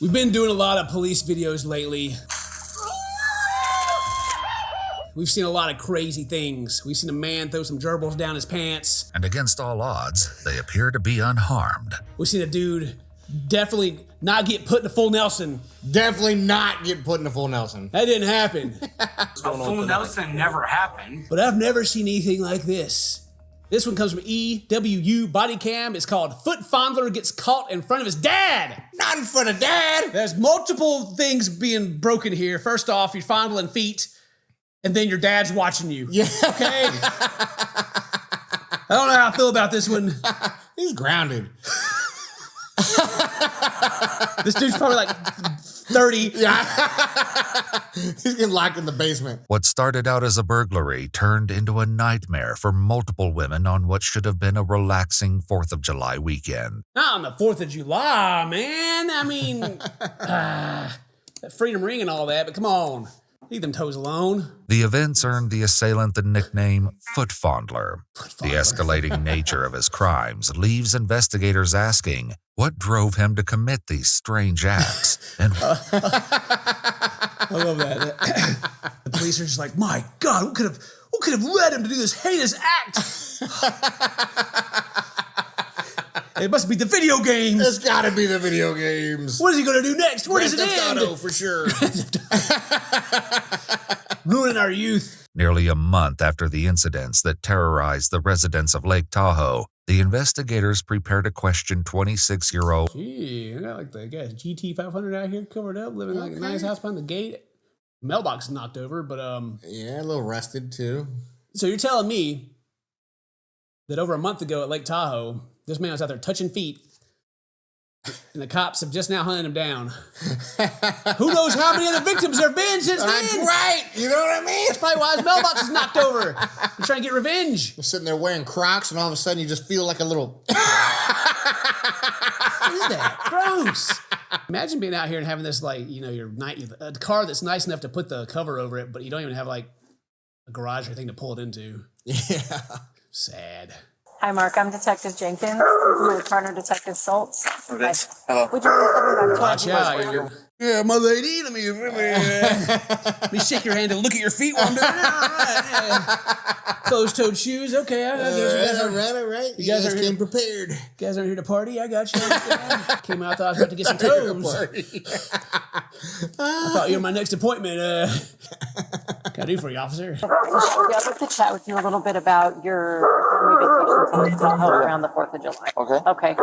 We've been doing a lot of police videos lately. We've seen a lot of crazy things. We've seen a man throw some gerbils down his pants. And against all odds, they appear to be unharmed. We've seen a dude definitely not get put in a full Nelson. Definitely not get put in a full Nelson. That didn't happen. A full Nelson never happened. But I've never seen anything like this. This one comes from EWU Bodycam. It's called Foot Fondler Gets Caught in Front of His Dad. Not in front of Dad. There's multiple things being broken here. First off, you're fondling feet, and then your dad's watching you. Yeah. Okay? I don't know how I feel about this one. He's grounded. This dude's probably like 30. Yeah. He's getting locked in the basement. What started out as a burglary turned into a nightmare for multiple women on what should have been a relaxing 4th of July weekend. Not on the 4th of July, man. I mean, that freedom ring and all that, but come on. Leave them toes alone. The events earned the assailant the nickname Foot Fondler. The escalating nature of his crimes leaves investigators asking what drove him to commit these strange acts. And I love that. The police are just like, my God, what could have led him to do this heinous act? It must be the video games. It's gotta be the video games. What is he gonna do next? Where does it end? Tahoe, for sure. Ruining our youth. nearly a month after the incidents that terrorized the residents of Lake Tahoe, the investigators prepare to question 26-year-old. Gee, I got like the guy GT 500 out here covered up, living like a nice house behind the gate. Mailbox is knocked over, but yeah, a little rusted too. So you're telling me that over a month ago at Lake Tahoe, this man was out there touching feet, and the cops have just now hunted him down. Who knows how many other victims there have been since then? That's right. You know what I mean? That's probably why his mailbox is knocked over. He's trying to get revenge. You're sitting there wearing Crocs, and all of a sudden you just feel like a little... What is that? Gross. Imagine being out here and having this, like, you know, a car that's nice enough to put the cover over it, but you don't even have, like, a garage or thing to pull it into. Yeah. Sad. Hi, Mark. I'm Detective Jenkins. My partner, Detective Schultz. Okay. Hello. Would you mind Watch out. Yeah, my lady. Let me shake your hand and look at your feet while I'm doing it. All right. Closed-toed shoes. Okay, I guess you guys are all right. You guys came prepared. You guys aren't here to party. I got you. Came out, thought I was about to get some toes. I thought you were my next appointment. What can I do for you, officer? Yeah, I'd like to chat with you a little bit about your family vacation to Lake Tahoe around the 4th of July. Okay. Okay.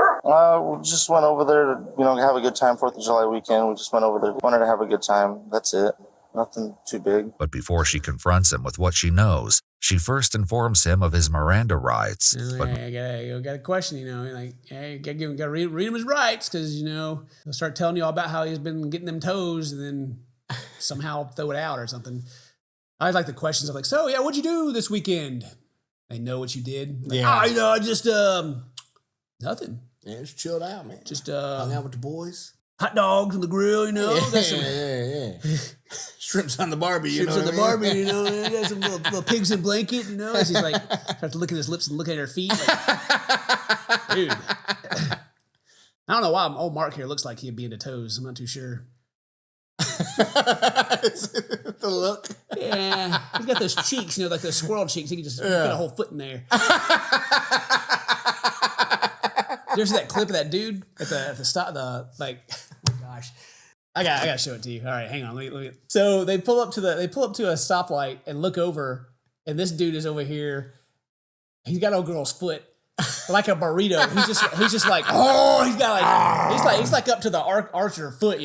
We just went over there to, have a good time 4th of July weekend. We just went over there, wanted to have a good time. That's it. Nothing too big. But before she confronts him with what she knows, she first informs him of his Miranda rights. I got a question, like, hey, you gotta read him his rights, because, he'll start telling you all about how he's been getting them toes and then somehow throw it out or something. I always like the questions of like, so yeah, what'd you do this weekend? They know what you did. Like, yeah. Just nothing. Yeah, just chilled out, man. Just hung out with the boys. Hot dogs on the grill, Yeah. Shrimps on the barbie, Shrimps on the barbie, got some little pigs in blanket, as he's like, starts to look at his lips and look at her feet. Like, dude. I don't know why old Mark here looks like he'd be into toes. I'm not too sure. The look. Yeah. He's got those cheeks, like those squirrel cheeks. He can just put a whole foot in there. You ever see that clip of that dude at the stop? Oh my gosh, I gotta show it to you. All right, hang on. Let me. So they pull up to a stoplight and look over, and this dude is over here. He's got old girl's foot like a burrito. He's just like, oh, he's like up to the archer foot,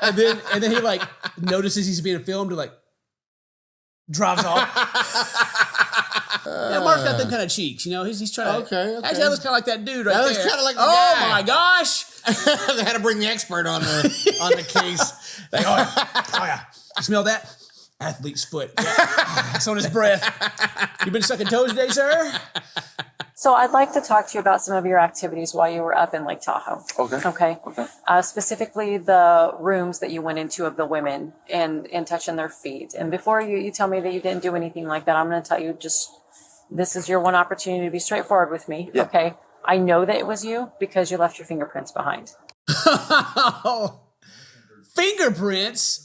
and then he like notices he's being filmed and like drives off. Yeah, Mark's got them kind of cheeks, He's trying to. Okay. Actually, that was kind of like that dude right there. That was kind of like the oh guy. My gosh! They had to bring the expert on the case. Like, oh yeah, you smell that? Athlete's foot. Yeah. It's on his breath. You been sucking toes today, sir? So I'd like to talk to you about some of your activities while you were up in Lake Tahoe. Okay. Specifically the rooms that you went into of the women and touching their feet. And before you tell me that you didn't do anything like that, I'm going to tell you this is your one opportunity to be straightforward with me. Yeah. Okay. I know that it was you because you left your fingerprints behind. Fingerprints.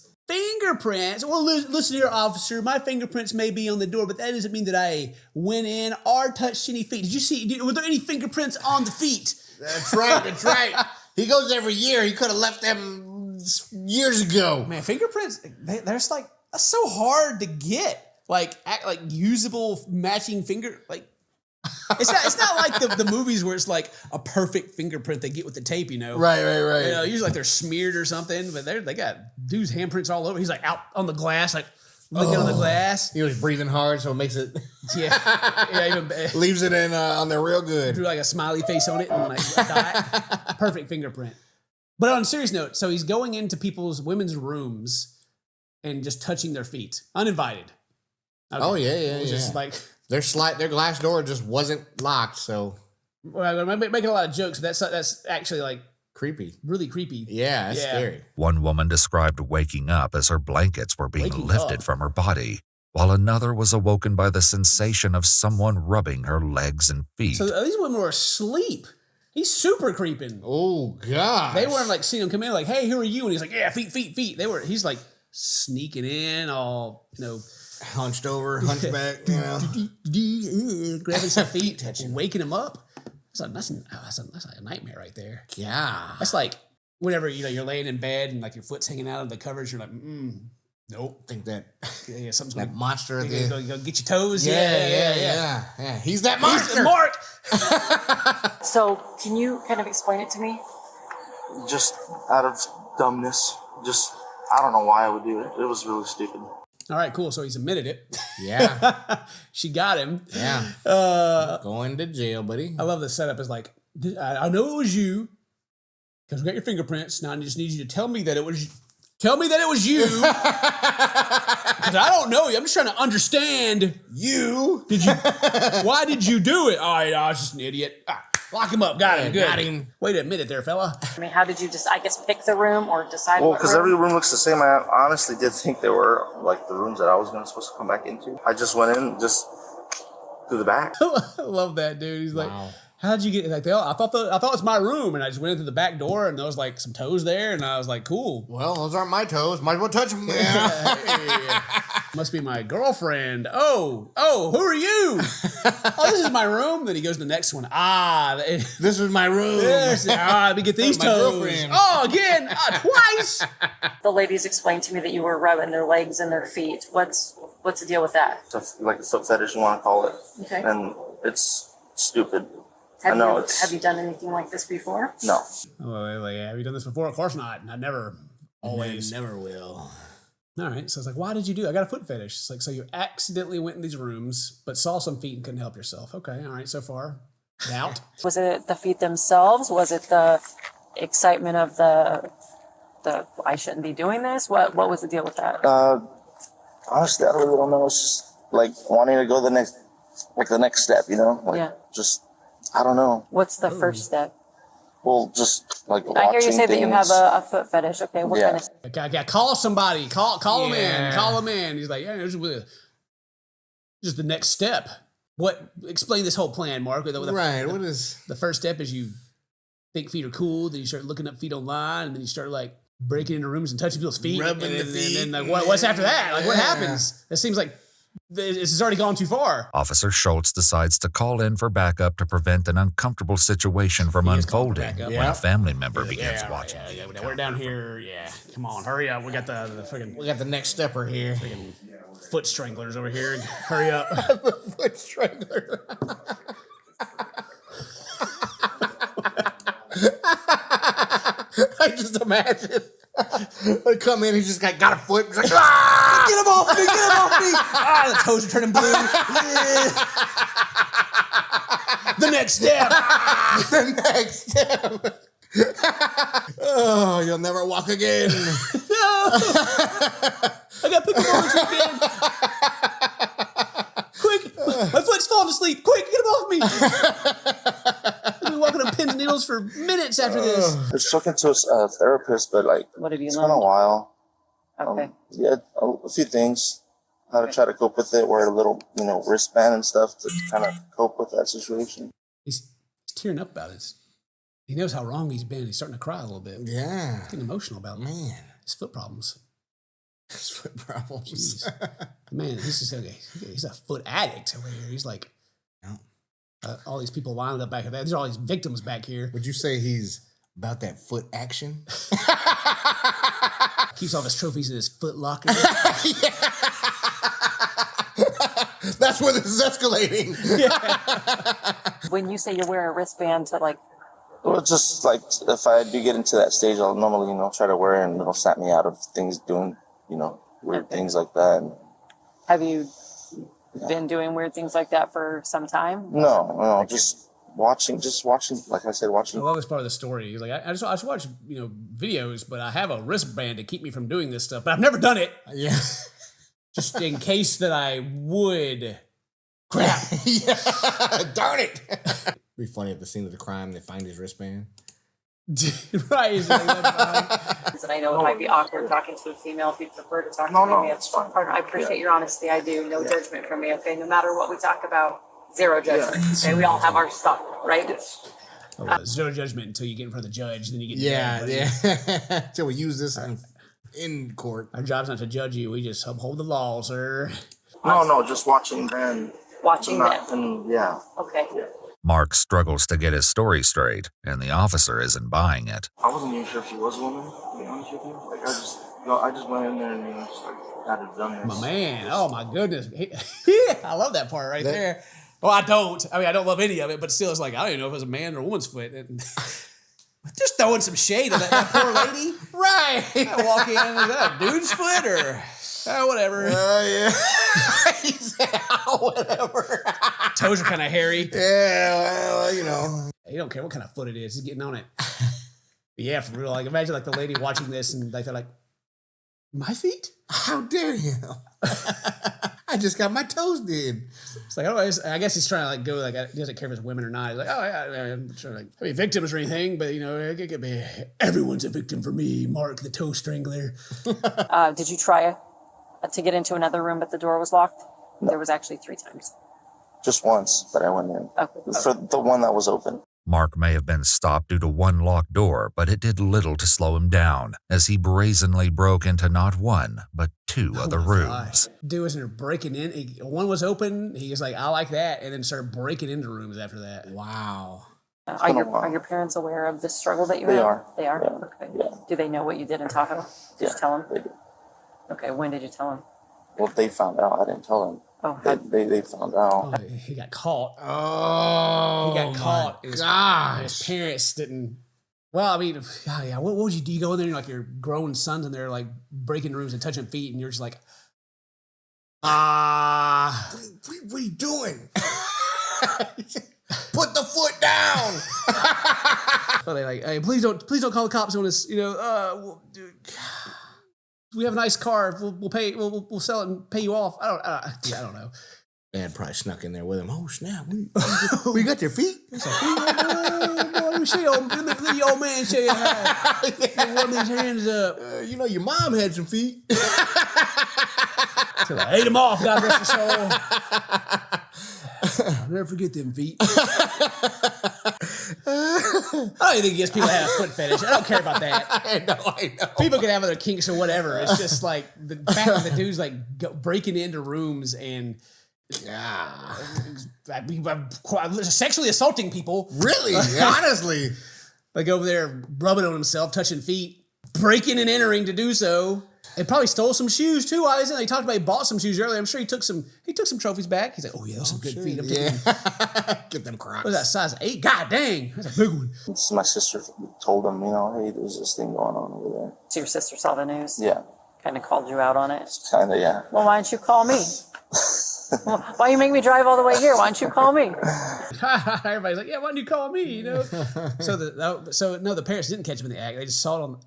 Well, listen here, officer. My fingerprints may be on the door, but that doesn't mean that I went in or touched any feet. Did you see? Were there any fingerprints on the feet? That's right. He goes every year. He could have left them years ago. Man, fingerprints. There's like that's so hard to get. Like usable matching finger. Like it's not like the movies where it's like a perfect fingerprint they get with the tape. You know. Right. You know, usually like they're smeared or something, but they got dude's handprints all over. He's like out on the glass, like looking on the glass. He was breathing hard, so it makes it. Yeah. Even leaves it in on there real good. Drew like a smiley face on it and like a dot. Perfect fingerprint. But on a serious note, so he's going into women's rooms and just touching their feet, uninvited. Okay. Oh yeah. Just like their glass door just wasn't locked, so. Well, I'm making a lot of jokes. That's actually like creepy. Really creepy. Yeah, that's scary. One woman described waking up as her blankets were being lifted from her body, while another was awoken by the sensation of someone rubbing her legs and feet. So these women were asleep. He's super creeping. Oh God! They weren't like seeing him come in like, "Hey, who are you?" And he's like, "Yeah, feet." He's like sneaking in, all hunched over, hunchback, grabbing some feet, waking him up. That's a nightmare right there. Yeah. That's like whenever you're laying in bed and like your foot's hanging out of the covers, you're like, nope. Think that something's that gonna, monster at go get your toes. Yeah. He's that monster. He's Mark. So can you kind of explain it to me? Just out of dumbness. I don't know why I would do it. It was really stupid. All right, cool. So he's admitted it. Yeah. She got him. Yeah. Going to jail, buddy. I love the setup. Is like, I know it was you because we got your fingerprints. Now I just need you to tell me that it was. Tell me that it was you. Because I don't know you. I'm just trying to understand you. Why did you do it? Oh, I was just an idiot. Lock him up. Got him. Good. Got him. Wait a minute there, fella. I mean, how did you just, pick the room or decide Well, what because room? every room looks the same. I honestly did think they were like the rooms that I was supposed to come back into. I just went in just through the back. I love that, dude. He's like, how'd you get like? I thought it was my room, and I just went into the back door, and there was like some toes there, and I was like, cool. Well, those aren't my toes. Might as well touch them. Must be my girlfriend. Oh, who are you? Oh, this is my room. Then he goes to the next one. This is my room. Let me get these toes. Girlfriend. Oh, again, twice. The ladies explained to me that you were rubbing their legs and their feet. What's the deal with that? It's like a foot fetish, you want to call it. Okay. And it's stupid. Have you done anything like this before? No. Have you done this before? Of course not. I never. Always. Never will. All right. So it's like, why did you do it? I got a foot fetish. It's like, so you accidentally went in these rooms, but saw some feet and couldn't help yourself. Okay. All right. So far, doubt. Was it the feet themselves? Was it the excitement of the I shouldn't be doing this? What was the deal with that? Honestly, I really don't know. It's just like wanting to go the next step, Just, I don't know. What's the first step? Well, just like watching I hear you say things. that you have a foot fetish. Okay, what kind of? Okay, call somebody. Call him in. Call him in. He's like, yeah, just the next step. What? Explain this whole plan, Mark. Right. What is the first step? Is you think feet are cool. Then you start looking up feet online, and then you start like breaking into rooms and touching people's feet. Rubbing the feet. And then what's after that? Like what happens? It seems like this has already gone too far. Officer Schultz decides to call in for backup to prevent an uncomfortable situation from unfolding when a family member begins watching. Yeah, we're down here. Yeah, come on, hurry up. We got the freaking. We got the next stepper here. Freaking foot stranglers over here. Hurry up. The foot strangler. I just imagine. I come in, he's just got a foot. He's like, Get him off me! Get him off me! The toes are turning blue. The next step. The next step. Oh, you'll never walk again. No. I got pickleball this weekend. Quick, my foot's falling asleep. Quick, get him off me. I've been walking on pins and needles for minutes after this. I was talking to a therapist, but What have you it's learned? been a while. Okay. A few things. How to try to cope with it. Wear a little, wristband and stuff to kind of cope with that situation. He's tearing up about it. He knows how wrong he's been. He's starting to cry a little bit. Yeah. He's getting emotional about Man. his foot problems. His foot problems. Jeez. Man, he's a foot addict over here. He's like, all these people lined up back there. There's all these victims back here. Would you say he's about that foot action? Keeps all his trophies in his foot locker. That's where this is escalating. When you say you wear a wristband to like, Well, just like if I do get into that stage, I'll normally, try to wear it and it'll snap me out of things doing, weird things like that. And, have you been doing weird things like that for some time? No, just watching, like I said, I watching. love this part of the story. He's like, I just watch, videos, but I have a wristband to keep me from doing this stuff. But I've never done it. Yeah. Just in case that I would. Crap. Yeah. Darn it. It'd be funny at the scene of the crime, they find his wristband. Right. He's like, And I know it might be awkward talking to a female if you prefer to talk to me. it's fine. I appreciate your honesty. I do. No judgment from me. Okay. No matter what we talk about, zero judgment. Okay. We all have our stuff, right? zero judgment until you get in front of the judge. Then you get Yeah. Till we use this in court. Our job's not to judge you. We just uphold the law, sir. No, just watching them. Watching them. And yeah. Okay. Mark struggles to get his story straight, and the officer isn't buying it. I wasn't even sure if she was a woman, to be honest with you. Like, I just went in there and, just like, had it done this. My man. Oh, my goodness. I love that part right there. Well, I don't. I mean, I don't love any of it, but still, it's like, I don't even know if it was a man or a woman's foot. Just throwing some shade on that poor lady. Right. I walk in, is that a dude's foot or whatever? Yeah. He said, whatever. Toes are kind of hairy. Yeah, well, You don't care what kind of foot it is. He's getting on it. But yeah, for real. Like, imagine like the lady watching this and they're like, my feet? How dare you? I just got my toes did. It's like, I guess he's trying to like go like, he doesn't care if it's women or not. He's like, I'm trying to like, I mean, victims or anything, but it could be, everyone's a victim for me, Mark, the toe strangler. Did you try to get into another room, but the door was locked? No. There was actually 3 times. Just once that I went in. Okay. For the one that was open. Mark may have been stopped due to one locked door, but it did little to slow him down, as he brazenly broke into not one, but 2 other rooms. Dude was in there breaking in. One was open. He was like, I like that. And then started breaking into rooms after that. Wow. Are your parents aware of the struggle that you They had? are. They are? Yeah. Okay. Yeah. Do they know what you did in Tahoe? Did you tell them? They do. Okay. When did you tell them? Well, they found out. I didn't tell them. Oh, they found out. Oh, he got caught. Oh, He got caught. His parents didn't. Well, I mean, God, yeah. What would you do? You go in there and like your grown sons in there, like breaking rooms and touching feet, and you're just like, what are you doing? Put the foot down. So they like, hey, please don't call the cops on us. Dude, we have a nice car. We'll pay. We'll sell it and pay you off. I don't know. Dad probably snuck in there with him. Oh snap! We got their feet. Boy, let me see old man say hi. One of his hands up. Your mom had some feet. So I ate them off. God rest her soul. I'll never forget them feet. I don't even think he gets people that have a foot fetish. I don't care about that. I know. People can have other kinks or whatever. It's just like the fact that the dude's like breaking into rooms and sexually assaulting people. Really? Honestly. Like over there rubbing on himself, touching feet, breaking and entering to do so. They probably stole some shoes too. While he's in, they talked about he bought some shoes earlier. I'm sure he took some trophies back. He's like, oh yeah, those some good feet. I'm taking Get them Crocs. What was that, size 8? God dang, that's a big one. My sister told them, hey, there's this thing going on over there. So your sister saw the news? Yeah. Kind of called you out on it? Kind of, yeah. Well, why don't you call me? Why you make me drive all the way here? Why don't you call me? Everybody's like, yeah, why don't you call me? So the parents didn't catch him in the act. They just saw it on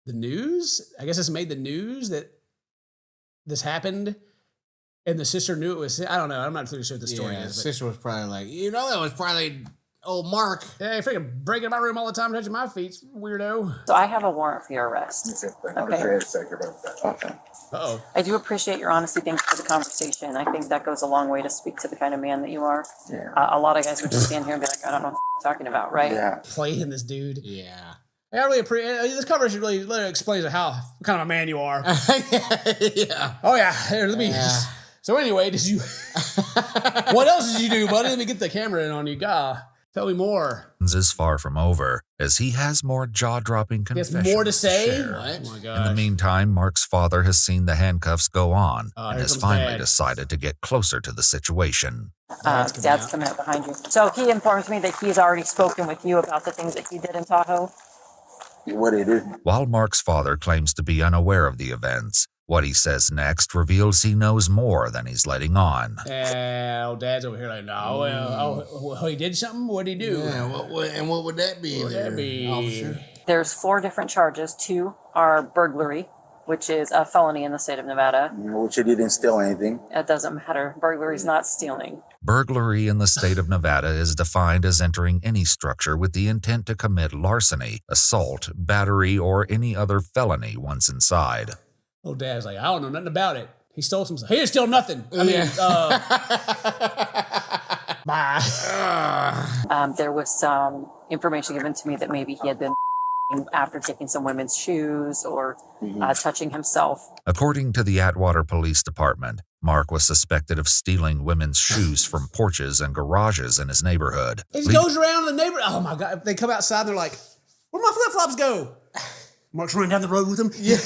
the news. I guess this made the news that this happened, and the sister knew it was. I don't know. I'm not really sure what the story is. The sister was probably like, that was probably old Mark. Hey, freaking breaking my room all the time, touching my feet, weirdo. So I have a warrant for your arrest. Okay. Okay. Uh-oh. I do appreciate your honesty. Thanks for the conversation. I think that goes a long way to speak to the kind of man that you are. Yeah. A lot of guys would just stand here and be like, I don't know what talking about, right? Yeah. Playing this dude. Yeah. I really appreciate this conversation. Really explains how what kind of a man you are. Yeah. Oh yeah. Here, let me. So anyway, did you? What else did you do, buddy? Let me get the camera in on you. God, tell me more. Is far from over, as he has more jaw-dropping He has confessions more to say. share. What? Oh my In gosh. the meantime, Mark's father has seen the handcuffs go on and here has comes finally Dad. decided to get closer to the situation. Dad's coming up behind you. So he informs me that he's already spoken with you about the things that he did in Tahoe. What did he do? While Mark's father claims to be unaware of the events, what he says next reveals he knows more than he's letting on. Oh, Dad's over here like, no, well, he did something? What'd he do? Yeah, what would that be? What would that be? Officer? There's 4 different charges. 2 are burglary, which is a felony in the state of Nevada. Which he didn't steal anything. It doesn't matter. Burglary's not stealing. Burglary in the state of Nevada is defined as entering any structure with the intent to commit larceny, assault, battery, or any other felony once inside. Oh, Dad's like, I don't know nothing about it. He stole some stuff. He didn't steal nothing. I mean, bye. There was some information given to me that maybe he had been after taking some women's shoes or touching himself. According to the Atwater Police Department, Mark was suspected of stealing women's shoes from porches and garages in his neighborhood. He just goes around the neighborhood. Oh my God. They come outside and they're like, where'd my flip-flops go? Mark's running down the road with them. Yeah.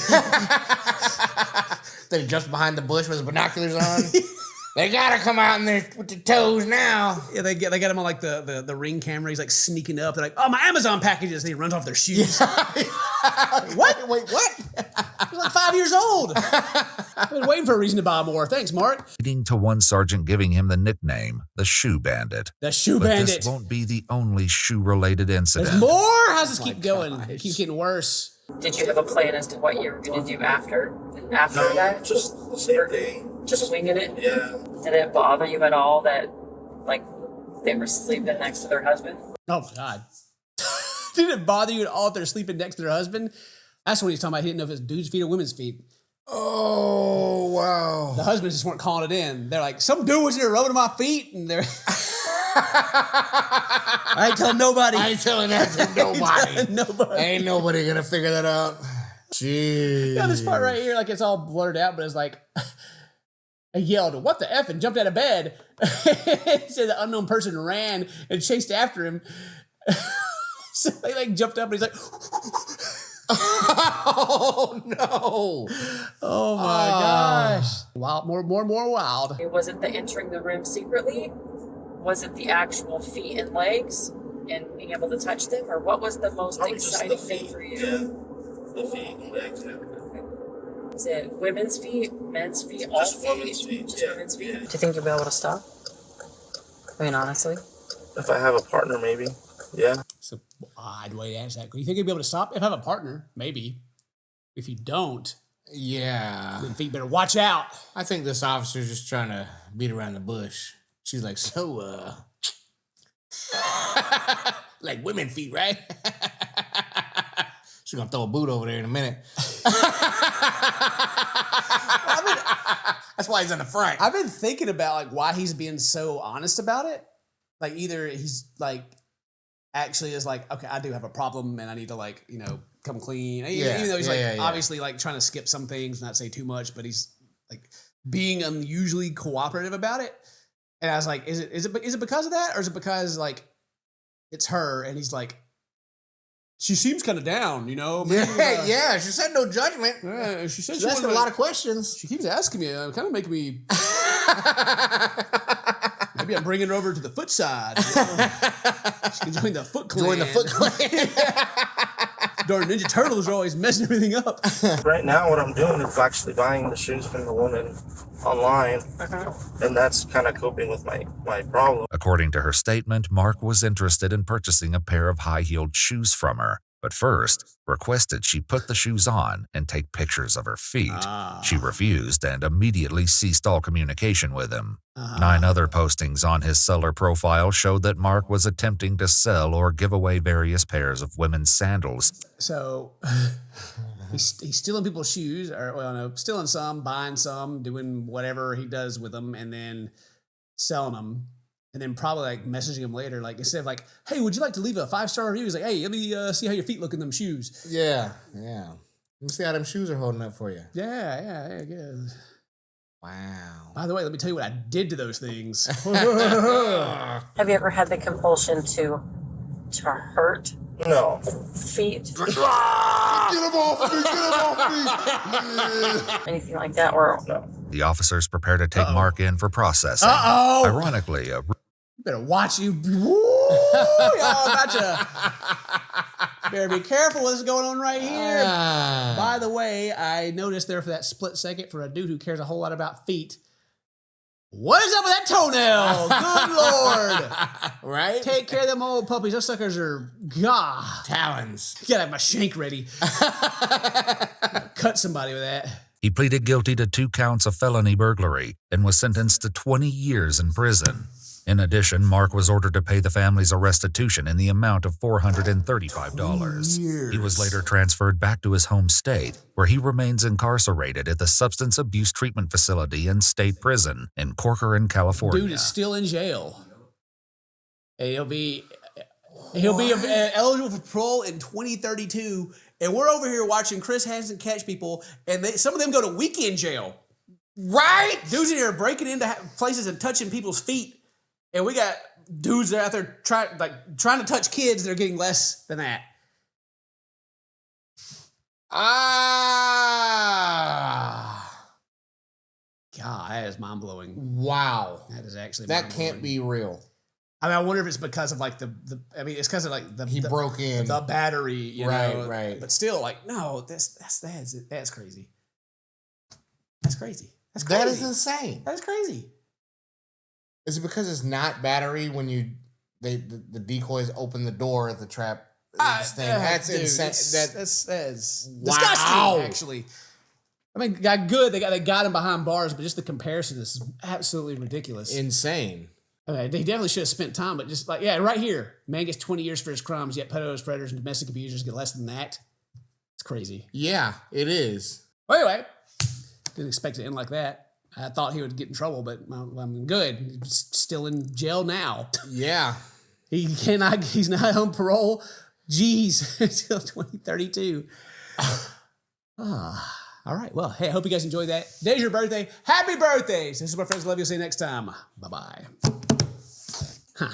They're just behind the bush with his binoculars on. They gotta come out in there with their toes now. Yeah, they get him on like the ring camera. He's like sneaking up. They're like, oh, my Amazon packages. And he runs off their shoes. What? Wait, what? He's like 5 years old. I've been waiting for a reason to buy more. Thanks, Mark. Leading to one sergeant giving him the nickname, the Shoe Bandit. The Shoe But Bandit. this won't be the only shoe-related incident. There's more? How's this keep going? It keeps getting worse. Did you have a plan as to what you were going to do after that? Just the same day. Just winging it? Yeah. Did it bother you at all that, like, they were sleeping next to their husband? Oh, my God. Did it bother you at all if they're sleeping next to their husband? That's what he's talking about. He didn't know if it's dude's feet or women's feet. Oh, wow. The husbands just weren't calling it in. They're like, some dude was here rubbing my feet, and they're... I ain't telling nobody. I ain't telling that to nobody. Nobody. Ain't nobody gonna figure that out. Jeez. Yeah, this part right here, like it's all blurred out, but it's like I yelled, "What the F?" and jumped out of bed. It said the unknown person ran and chased after him. So he like jumped up and he's like, Oh no. "Oh my gosh. Wild, more wild." Was it the entering the room secretly? Was it the actual feet and legs and being able to touch them? Or what was the most Probably just the exciting thing feet. for you? Yeah. The feet and legs. Yeah. Is it women's feet, men's feet, all Just feet? women's feet. Just Yeah. women's feet? Yeah. Do you think you'll be able to stop? I mean, honestly. If I have a partner, maybe. Yeah. It's an odd way to answer that. Do you think you'll be able to stop? If I have a partner, maybe. If you don't, Yeah. then feet better watch out. I think this officer's just trying to beat around the bush. She's like, so, like women feet, right? She's gonna throw a boot over there in a minute. That's why he's in the front. I've been thinking about like why he's being so honest about it. Like either he's like actually is like, okay, I do have a problem and I need to like, you know, come clean. Even though he's obviously like trying to skip some things, not say too much, but he's like being unusually cooperative about it. And I was like, is it because of that, or is it because like it's her and he's like, she seems kind of down, you know? Maybe, Yeah, she said no judgment. she said She's asking a lot of questions. She keeps asking me, kind of making me. Maybe I'm bringing her over to the foot side. You know? She can join the Foot Clan. Join the Foot Clan. Darn Ninja Turtles are always messing everything up. Right now, what I'm doing is actually buying the shoes from the woman online, and that's kind of coping with my problem. According to her statement, Mark was interested in purchasing a pair of high-heeled shoes from her, but first requested she put the shoes on and take pictures of her feet. She refused and immediately ceased all communication with him. 9 other postings on his seller profile showed that Mark was attempting to sell or give away various pairs of women's sandals. So he's stealing people's shoes, or well, no, stealing some, buying some, doing whatever he does with them, and then selling them. And then probably like messaging him later, like instead of like, hey, would you like to leave a 5-star review? He's like, hey, let me see how your feet look in them shoes. Yeah. Let me see how them shoes are holding up for you. Yeah, good. Wow. By the way, let me tell you what I did to those things. Have you ever had the compulsion to hurt No. feet? Get him off me! Get him off me! Anything like that? Or No. The officers prepare to take Mark in for processing. Ironically, You better watch you. Woo, y'all gotcha. Better be careful what's going on right here. By the way, I noticed there for that split second for a dude who cares a whole lot about feet. What is up with that toenail? Good Lord. Right? Take care of them old puppies. Those suckers are, talons. gotta have my shank ready. Cut somebody with that. he pleaded guilty to 2 counts of felony burglary and was sentenced to 20 years in prison. In addition, Mark was ordered to pay the families a restitution in the amount of $435. He was later transferred back to his home state, where he remains incarcerated at the Substance Abuse Treatment Facility and State Prison in Corcoran, California. Dude is still in jail. And he'll be eligible for parole in 2032. And we're over here watching Chris Hansen catch people, and some of them go to weekend jail. Right? Dudes in here breaking into places and touching people's feet. And we got dudes that are out there trying to touch kids that are getting less than that. God, that is mind-blowing. Wow. That is actually That mind-blowing. can't be real. I mean, I wonder if it's because of like it's because of like He broke in. the battery, you know. Right. But still, like, no, that's crazy. That's crazy. That's crazy. That is insane. That's crazy. Is it because it's not battery when the decoys open the door at the trap? That's dude, insane. That's Wow. disgusting, actually. I mean, they got him behind bars, but just the comparison is absolutely ridiculous. Insane. Okay, they definitely should have spent time, but just like, right here, man gets 20 years for his crimes, yet pedos, predators, and domestic abusers get less than that. It's crazy. Yeah, it is. Well, anyway, didn't expect it to end like that. I thought he would get in trouble, but I'm good. He's still in jail now. Yeah. He's not on parole. Jeez, until 2032. All right. Well, hey, I hope you guys enjoyed that. Today's your birthday. Happy birthdays. This is my friends. Love you. See you next time. Bye-bye. Huh.